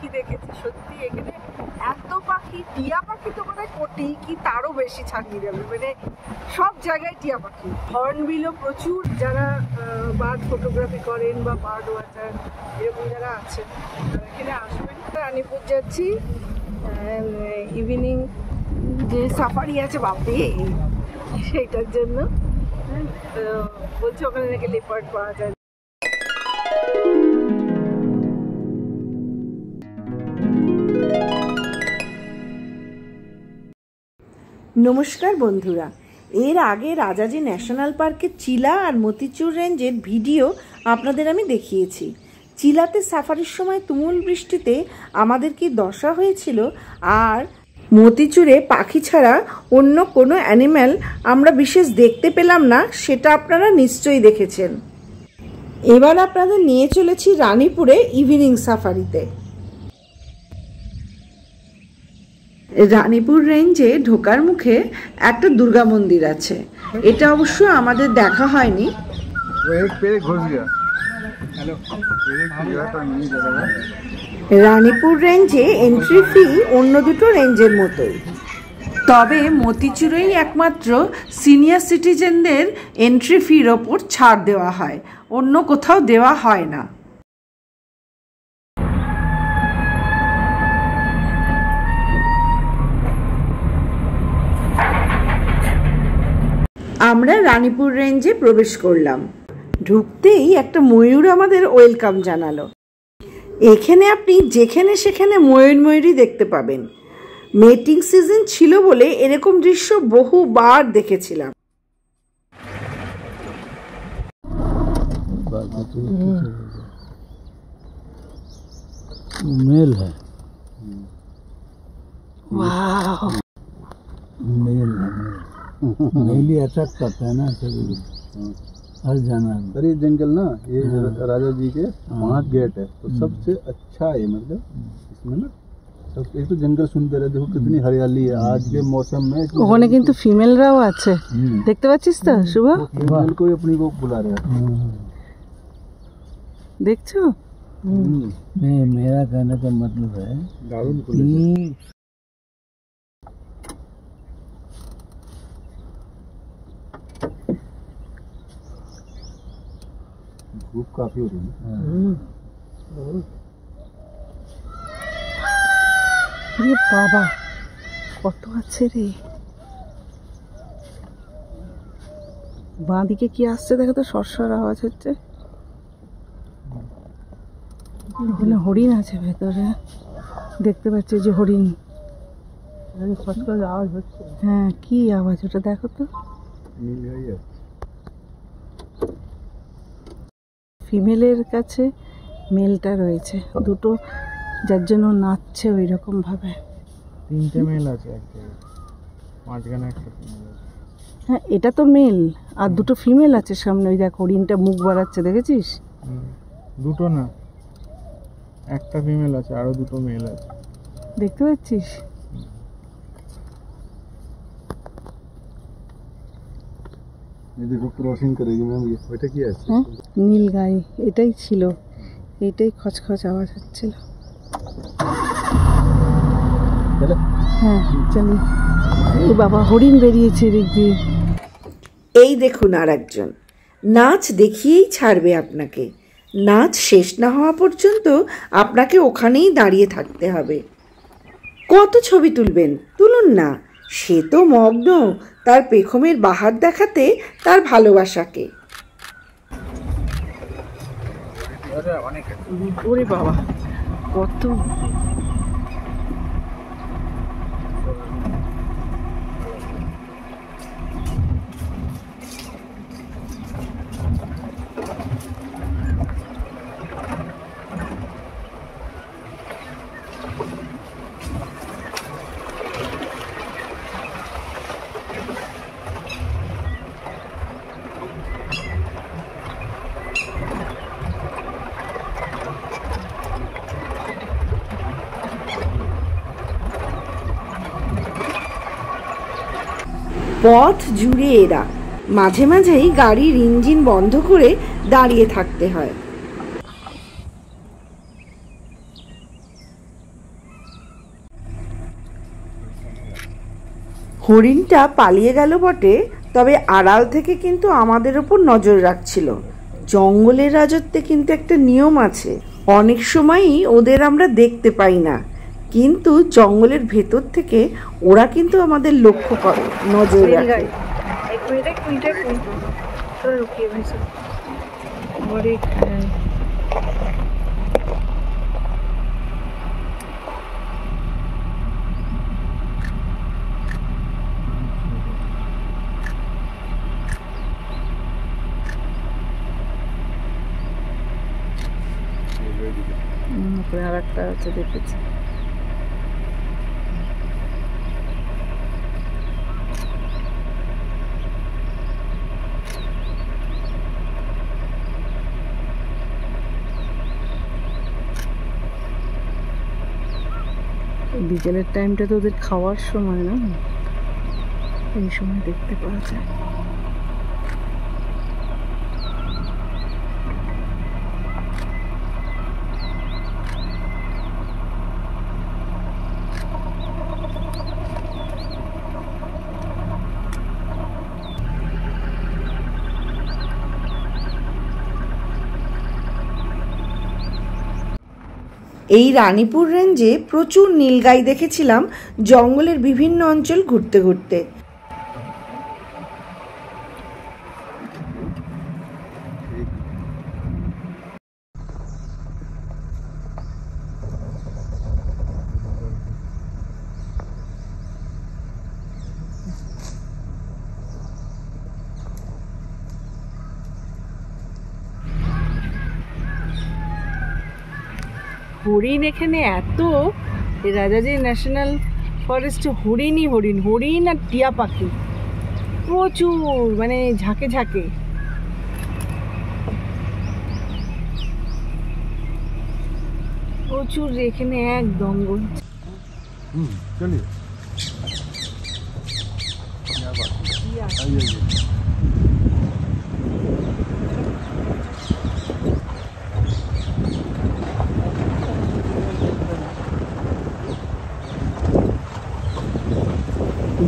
পাখি দেখেছি সত্যি। এখানে এত পাখি, টিয়া পাখি তো মানে কোটি কি তারও বেশি ছাড়িয়ে যাবে, মানে সব জায়গায় টিয়া পাখি। হর্নবিলও প্রচুর, যারা বার্ড ফটোগ্রাফি করেন বা বার্ড ওয়াচার এরকম যারা আছেন তারা এখানে আসবেন। রানীপুর যাচ্ছি, ইভিনিং যে সাফারি আছে বাপরে সেইটার জন্য। বলছি ওখানে নাকি লেপার্ড পাওয়া যায়। নমস্কার বন্ধুরা, এর আগে রাজাজি ন্যাশনাল পার্কের চিলা আর মতিচুর রেঞ্জের ভিডিও আপনাদের আমি দেখিয়েছি। চিলাতে সাফারির সময় তুমুল বৃষ্টিতে আমাদের কি দশা হয়েছিল, আর মতিচুরে পাখি ছাড়া অন্য কোনো অ্যানিম্যাল আমরা বিশেষ দেখতে পেলাম না, সেটা আপনারা নিশ্চয়ই দেখেছেন। এবার আপনাদের নিয়ে চলেছি রানীপুরে ইভিনিং সাফারিতে। রানীপুর রেঞ্জে ঢোকার মুখে একটা দুর্গা মন্দির আছে, এটা অবশ্য আমাদের দেখা হয়নি। রানীপুর রেঞ্জে এন্ট্রি ফি অন্য দুটো রেঞ্জের মতোই, তবে মতিচুরেই একমাত্র সিনিয়র সিটিজেনদের এন্ট্রি ফির ওপর ছাড় দেওয়া হয়, অন্য কোথাও দেওয়া হয় না। আমরা রানীপুর রেঞ্জে প্রবেশ করলাম। ঢুকতেই একটা ময়ূর আমাদের ওয়েলকাম জানালো। এখানে আপনি যেখানে সেখানে ময়ূরই দেখতে পাবেন। মেটিং সিজন ছিল বলে এরকম দৃশ্য বহুবার দেখেছিলাম। मेल है, वाह मेल है, मेल ही अट्रैक्ट करता है ना सभी हर जानवर। अरे जंगल ना ये राजा जी के 5 गेट है, तो सबसे अच्छा है मतलब इसमें ना सब। एक तो जंगल सुंदर है, देखो कितनी हरियाली है आज के मौसम में। ওখানে কিন্তু ফিমেলরাও আছে, দেখতে পাচ্ছিস তো শুভ? फीमेल को ही अपनी को बुला रहे हैं। দেখছো? नहीं, मेरा कहने का मतलब है कि धूप काफी हो रही है। ये बाबा কত আছে রে। বাঁ দিকে কি আসছে দেখো তো, সরসর আওয়াজ হচ্ছে। ওখানে হরিণ আছে ভেতরে, দেখতে পাচ্ছি যে হরিণ। আওয়াজ হচ্ছে, হ্যাঁ কি আওয়াজ ওটা দেখো তো। ফিমেলের কাছে মেলটা রয়েছে দুটো, যার জন্য নাচছে ওই রকম ভাবে। 3টে মেল আছে, একটা মাঝখানে একটা ফিমেল আছে। হ্যাঁ এটা তো মেল, আর দুটো ফিমেল আছে সামনে। ওই দেখ হরিণটা মুখ বাড়াচ্ছে, দেখেছিস? দুটো না, একটা ফিমেল আছে, আরো দুটো মেল আছে, দেখতে পাচ্ছিস? ये देखो क्रॉसिंग करेगी मैम, ये बेटा क्या है? হ্যাঁ নীল গাই, এটাই ছিল, এটাই খচখচ আওয়াজ হচ্ছিল। হ্যাঁ চলি। এই বাবা হরিণ বেরিয়েছে দিক দিয়ে। এই দেখুন আর একজন নাচ দেখিয়েই ছাড়বে আপনাকে। নাচ শেষ না হওয়া পর্যন্ত আপনাকে ওখানেই দাঁড়িয়ে থাকতে হবে। কত ছবি তুলবেন, তুলুন না। সে তো মগ্ন তার পেখমের বাহার দেখাতে তার ভালোবাসাকে। ওরে বাবা কত পথ জুড়ে এরা, মাঝে মাঝেই গাড়ির ইঞ্জিন বন্ধ করে দাঁড়িয়ে থাকতে হয়। হরিণটা পালিয়ে গেল বটে, তবে আড়াল থেকে কিন্তু আমাদের ওপর নজর রাখছিল। জঙ্গলের রাজত্বে কিন্তু একটা নিয়ম আছে, অনেক সময়ই ওদের আমরা দেখতে পাই না, কিন্তু জঙ্গলের ভেতর থেকে ওরা কিন্তু আমাদের লক্ষ্য করে, নজর রাখে। আর একটা আছে দেখেছি। বিকেলের টাইমটা তো ওদের খাওয়ার সময় না, এই সময় দেখতে পাওয়া যায়। এই রানীপুর রেঞ্জে প্রচুর নীলগাই দেখেছিলাম জঙ্গলের বিভিন্ন অঞ্চল ঘুরতে ঘুরতে। হরিণ এখানে এত, রাজাজি ন্যাশনাল ফরেস্টে হরিণই হরিণ, হরিণ আর টিয়া পাখি প্রচুর, মানে ঝাঁকে ঝাঁকে। প্রচুর এখানে একদম। चलिए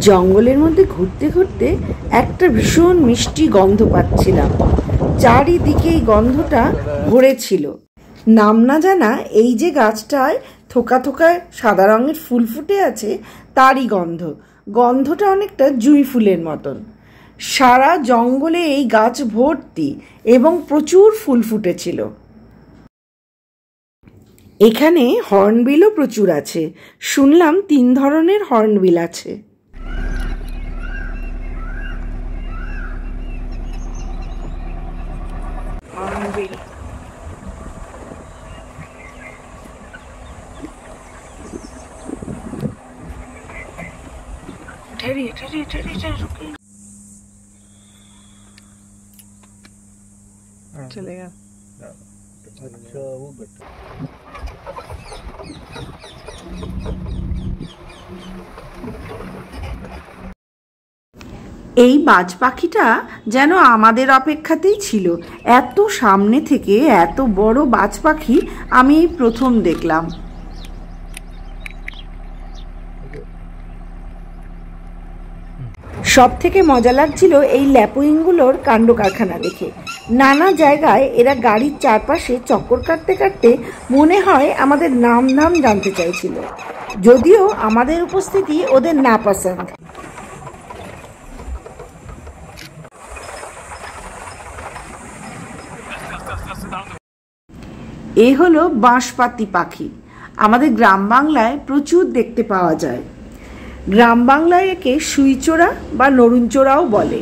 জঙ্গলের মধ্যে ঘুরতে ঘুরতে একটা ভীষণ মিষ্টি গন্ধ পাচ্ছিলাম, চারিদিকে এই গন্ধটা ভরেছিল। নাম না জানা এই যে গাছটায় থোকা থোকা সাদা রঙের ফুল ফুটে আছে, তারই গন্ধ। গন্ধটা অনেকটা জুঁই ফুলের মতন। সারা জঙ্গলে এই গাছ ভর্তি এবং প্রচুর ফুল ফুটেছিল। এখানে হর্নবিলও প্রচুর আছে, শুনলাম 3 ধরনের হর্নবিল আছে। হর্নবিল चलेगा। अच्छा वो बेटा এই বাজ পাখিটা যেন আমাদের অপেক্ষাতেই ছিল। এত সামনে থেকে এত বড় বাজ পাখি আমি এই প্রথম দেখলাম। সব থেকে মজা লাগছিল এই ল্যাপুইংগুলোর কাণ্ড কারখানা দেখে। নানা জায়গায় এরা গাড়ির চারপাশে চক্কর কাটতে কাটতে মনে হয় আমাদের নাম ধাম জানতে চাইছিল, যদিও আমাদের উপস্থিতি ওদের না পছন্দ। এ হলো বাঁশপাতি পাখি, আমাদের গ্রাম বাংলায় প্রচুর দেখতে পাওয়া যায়। গ্রাম বাংলায় একে সুইচোরা বা নরুনচোরাও বলে।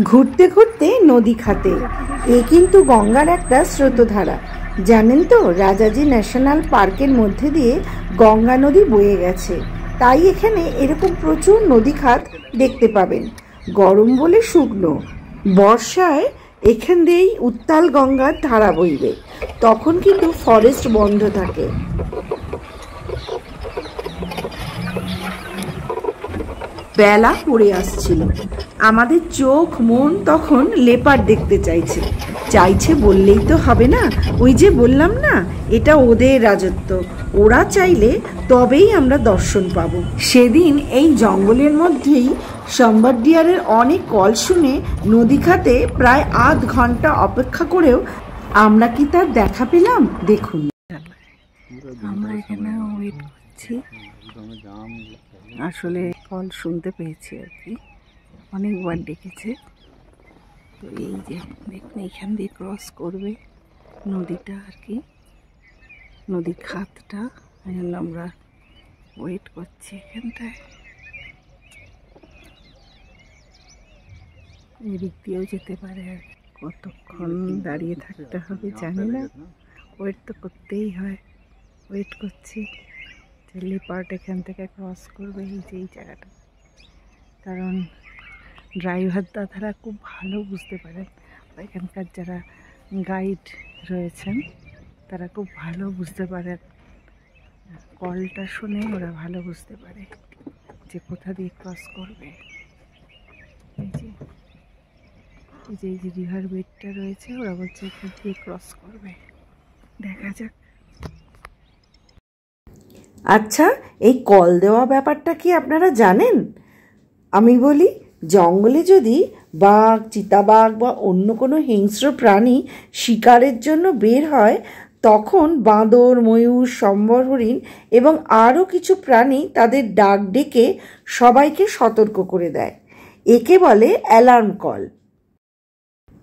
ঘুরতে ঘুরতে নদী খাতে, এ কিন্তু গঙ্গার একটা স্রোতধারা। জানেন তো, রাজাজি ন্যাশনাল পার্কের মধ্যে দিয়ে গঙ্গা নদী বয়ে গেছে, তাই এখানে এরকম প্রচুর নদী খাত দেখতে পাবেন। গরম বলে শুকনো, বর্ষায় এখান দিয়েই উত্তাল গঙ্গার ধারা বইবে, তখন কিন্তু ফরেস্ট বন্ধ থাকে। বেলা পড়ে আসছিল। আমাদের চোখ মন তখন লেপার্ড দেখতে চাইছে। চাইছে বললেই তো হবে না, ওই যে বললাম না, এটা ওদের রাজত্ব। ওরা চাইলে তবেই আমরা দর্শন পাবো। সেদিন এই জঙ্গলের মধ্যেই সম্বরডিয়ারের অনেক কল শুনে নদী খাতে প্রায় আধ ঘন্টা অপেক্ষা করেও আমরা কি তার দেখা পেলাম? দেখুন, আমরা এখানে ওয়েট করছি। আসলে কল শুনতে পেয়েছি আর কি, অনেকবার ডেকেছে। তো এই যে দেখুন, এইখান দিয়ে ক্রস করবে নদীটা আর কি, নদীর খাতটা। এই জন্য আমরা ওয়েট করছি এখানটায়। এদিক দিয়েও যেতে পারে, আর কতক্ষণ দাঁড়িয়ে থাকতে হবে জানি না, ওয়েট তো করতেই হয়। ওয়েট করছি যে লেপার্ড এখান থেকে ক্রস করবে, এই যে এই জায়গাটা। কারণ ড্রাইভার দাদারা খুব ভালো বুঝতে পারেন, এখানকার যারা গাইড রয়েছেন তারা খুব ভালো বুঝতে পারেন। কলটা শুনে ওরা ভালো বুঝতে পারে যে কোথা দিয়ে ক্রস করবে। এই যে এই যে রিভার বেডটা রয়েছে, ওরা বলছে এখান দিয়ে ক্রস করবে। দেখা যাক। আচ্ছা, এই কল দেওয়া ব্যাপারটা কি আপনারা জানেন? আমি বলি, জঙ্গলে যদি বাঘ, চিতাবাঘ বা অন্য কোনো হিংস্র প্রাণী শিকারের জন্য বের হয়, তখন বাঁদর, ময়ূর, সম্বর হরিণ এবং আরও কিছু প্রাণী তাদের ডাক ডেকে সবাইকে সতর্ক করে দেয়। একে বলে অ্যালার্ম কল।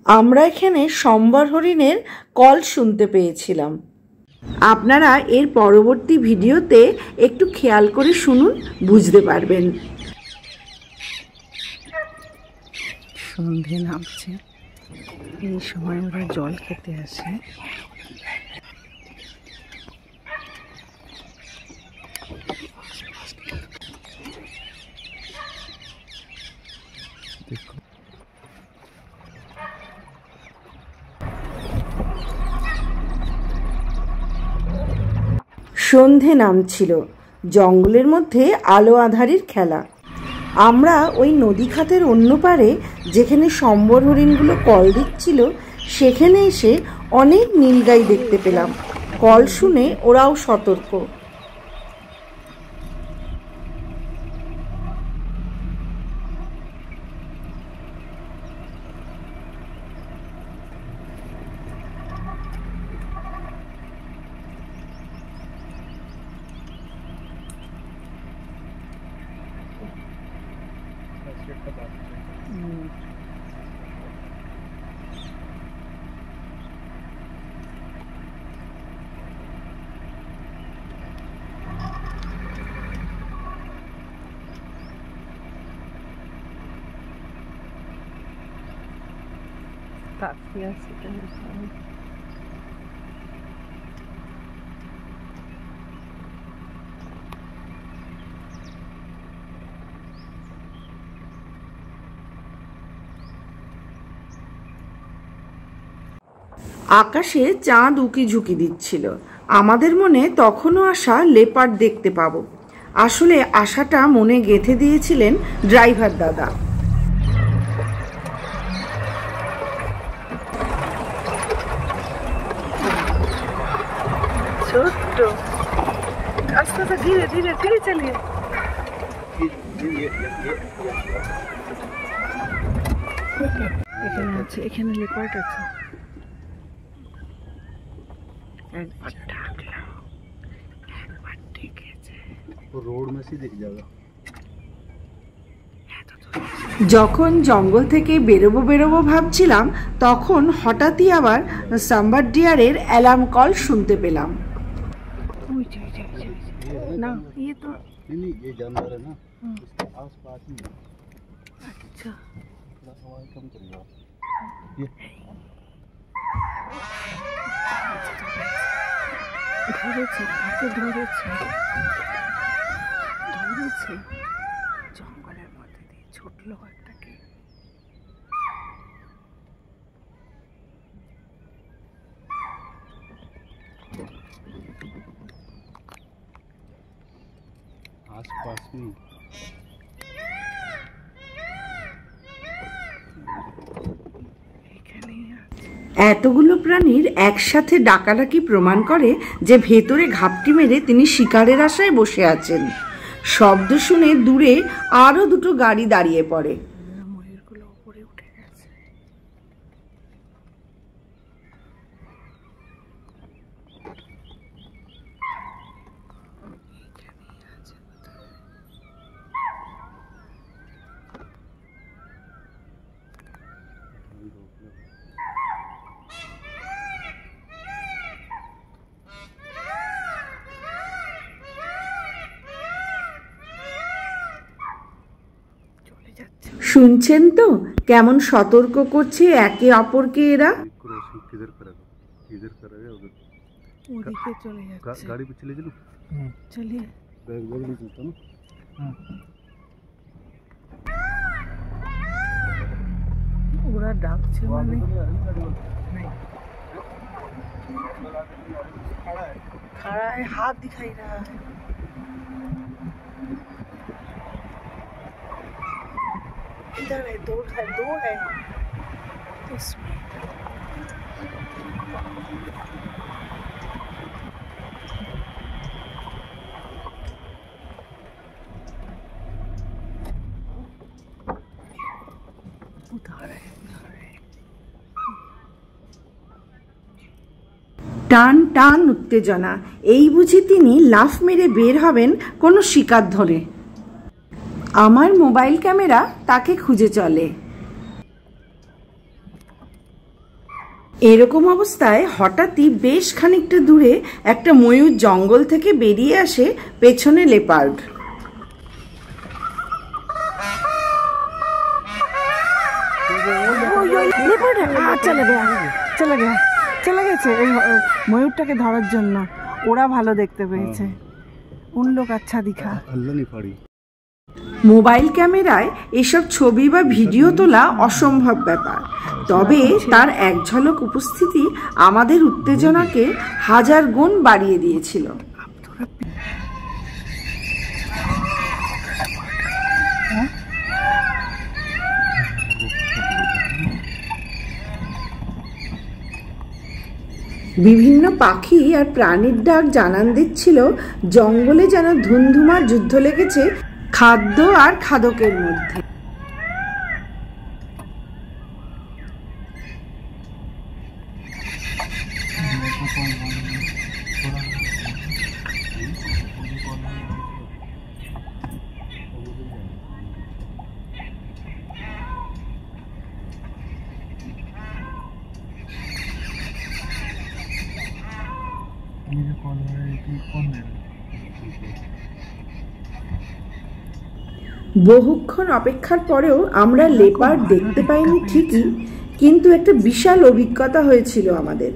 আমরা এখানে সম্বর হরিণের কল শুনতে পেয়েছিলাম। আপনারা এর পরবর্তী ভিডিওতে একটু খেয়াল করে শুনুন, বুঝতে পারবেন। সন্ধে নামছে, এই সময় ওরা জল খেতে আসে। সন্ধে নামছিল, জঙ্গলের মধ্যে আলো আঁধারির খেলা। আমরা ওই নদী খাতের অন্য পারে, যেখানে সম্বর হরিণগুলো কল দিচ্ছিল, সেখানে এসে অনেক নীলগাই দেখতে পেলাম। কল শুনে ওরাও সতর্ক। আকাশে চাঁদ উকি ঝুঁকি দিচ্ছিল। আমাদের মনে তখনও আশা লেপার্ড দেখতে পাবো। আসলে আশাটা মনে গেঁথে দিয়েছিলেন ড্রাইভার দাদা। ছোট্ট রাস্তাটা ধীরে ধীরে ধীরে চালিয়ে, এখানে আছে, এখানে লেপার্ড আছে। একবার ডাকলাম, একবার ডেকেছে, रोड में से दिख जाएगा। যখন জঙ্গল থেকে বেরোবো ভাবছিলাম, তখন হঠাৎই আবার সম্বরডিয়ারের অ্যালার্ম কল শুনতে পেলাম। না, ये तो नहीं ये जानवर है ना, इसके आस पास ही। अच्छा, थोड़ा आवाज कम करिए आप। ये ধরেছে, হাতে ধরেছে, ধরেছে জঙ্গলের মধ্যে দিয়ে ছুটলো একটাকে। आस पास में এতগুলো প্রাণীর একসাথে ডাকাডাকি প্রমাণ করে যে ভেতরে ঘাপটি মেরে তিনি শিকারের আশায় বসে আছেন। শব্দ শুনে দূরে আরো দুটো গাড়ি দাঁড়িয়ে পড়ে। ময়ূরগুলো উপরে উঠে গেছে। শুনছেন তো কেমন সতর্ক করছে একে অপরকে এরা। ওদিকে চলে যাচ্ছে। गाड़ी पे चले चलो। चलिए। बैग नहीं चलता ना। ওরা ডাকছে মানে खड़ा है, हाथ दिखाई रहा है। इधर है, दो है इसमें। টান টান উত্তেজনা, এই বুঝি তিনি লাফ মেরে বের হবেন কোনো শিকার ধরে। আমার মোবাইল ক্যামেরা তাকে খুঁজে চলে। এরকম অবস্থায় হঠাৎই বেশ খানিকটা দূরে একটা ময়ূর জঙ্গল থেকে বেরিয়ে আসে, পেছনে লেপার্ড। চলে গেছে ওই ময়ূরটাকে ধরার জন্য। ওরা ভালো দেখতে পেয়েছে। উন লোক আচ্ছা দিখা। মোবাইল ক্যামেরায় এসব ছবি বা ভিডিও তোলা অসম্ভব ব্যাপার, তবে তার এক ঝলক উপস্থিতি আমাদের উত্তেজনাকে হাজার গুণ বাড়িয়ে দিয়েছিল। বিভিন্ন পাখি আর প্রাণীর ডাক জানান দিচ্ছিল জঙ্গলে যেন ধুমধুমার যুদ্ধ লেগেছে খাদ্য আর খাদকের মধ্যে। বহুক্ষণ অপেক্ষার পরেও আমরা লেপার্ড দেখতে পাইনি ঠিকই, কিন্তু একটা বিশাল অভিজ্ঞতা হয়েছিল আমাদের।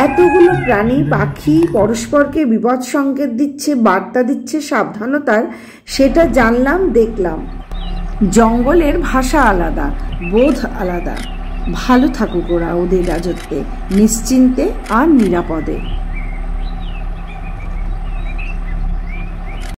এতগুলো প্রাণী পাখি পরস্পরকে বিপদ সংকেত দিচ্ছে, বার্তা দিচ্ছে সাবধানতার, সেটা জানলাম, দেখলাম। জঙ্গলের ভাষা আলাদা, বোধ আলাদা। ভালো থাকুক ওরা ওদের রাজত্বে, নিশ্চিন্তে আর নিরাপদে।